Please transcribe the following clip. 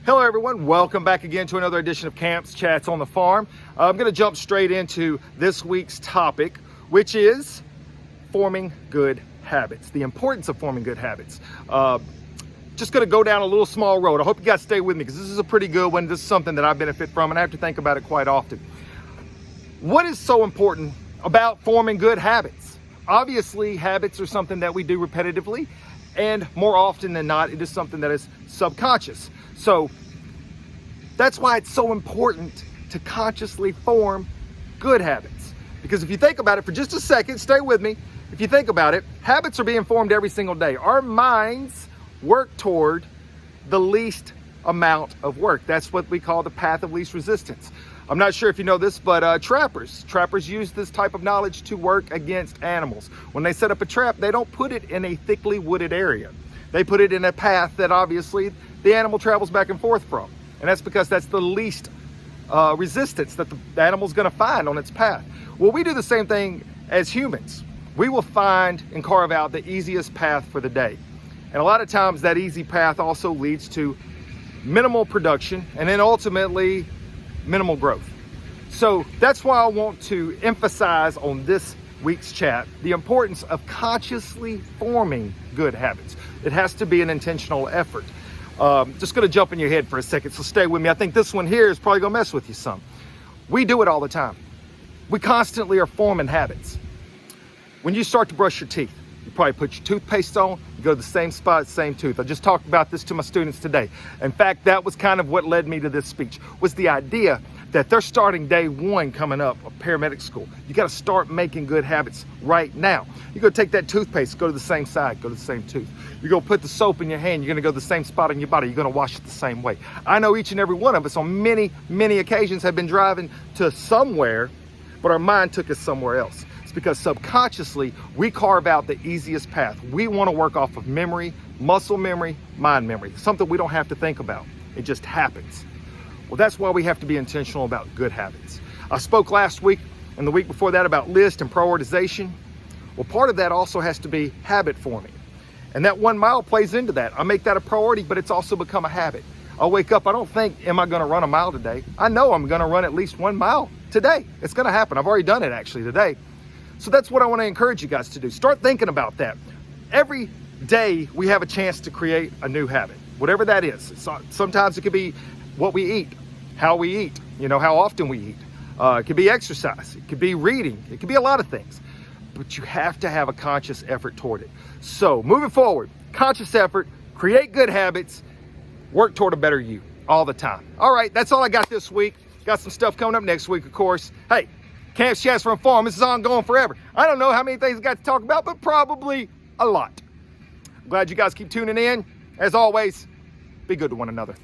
Hello everyone, welcome back again to another edition of Camps Chats on the Farm. I'm going to jump straight into this week's topic, which is forming good habits, the importance of forming good habits. Just going to go down a little small road. I hope you guys stay with me because this is a pretty good one. This is something that I benefit from and I have to think about it quite often. What is so important about forming good habits? Obviously, habits are something that we do repetitively, and more often than not, it is something that is subconscious. So that's why it's so important to consciously form good habits. Because if you think about it for just a second, stay with me. If you think about it, habits are being formed every single day. Our minds work toward the least amount of work. That's what we call the path of least resistance. I'm not sure if you know this, but trappers use this type of knowledge to work against animals. When they set up a trap, they don't put it in a thickly wooded area. They put it in a path that obviously the animal travels back and forth from. And that's because that's the least resistance that the animal's gonna find on its path. Well, we do the same thing as humans. We will find and carve out the easiest path for the day. And a lot of times that easy path also leads to minimal production and then ultimately minimal growth. So that's why I want to emphasize on this week's chat the importance of consciously forming good habits. It has to be an intentional effort. Just going to jump in your head for a second, so stay with me. I think this one here is probably going to mess with you some. We do it all the time. We constantly are forming habits. When you start to brush your teeth, you probably put your toothpaste on, you go to the same spot, same tooth. I just talked about this to my students today. In fact, that was kind of what led me to this speech, was the idea that they're starting day one coming up of paramedic school. You got to start making good habits right now. You go take that toothpaste, go to the same side, go to the same tooth. You go put the soap in your hand, you're going to go to the same spot on your body, you're going to wash it the same way. I know each and every one of us on many, many occasions have been driving to somewhere, but our mind took us somewhere else. It's because subconsciously we carve out the easiest path. We want to work off of memory, muscle memory, mind memory, something we don't have to think about. It just happens. Well, that's why we have to be intentional about good habits. I spoke last week and the week before that about list and prioritization. Well, part of that also has to be habit forming. And that 1 mile plays into that. I make that a priority, but it's also become a habit. I'll wake up, I don't think, am I gonna run a mile today? I know I'm gonna run at least 1 mile today. It's gonna happen. I've already done it actually today. So that's what I wanna encourage you guys to do. Start thinking about that. Every day we have a chance to create a new habit, whatever that is. Sometimes it could be what we eat, how we eat, how often we eat. It could be exercise, it could be reading, it could be a lot of things. But you have to have a conscious effort toward it. So moving forward, conscious effort, create good habits, work toward a better you all the time. All right, that's all I got this week. Got some stuff coming up next week, of course. Hey, Camps Chats from Farm, this is ongoing forever. I don't know how many things I got to talk about, but probably a lot. I'm glad you guys keep tuning in. As always, be good to one another.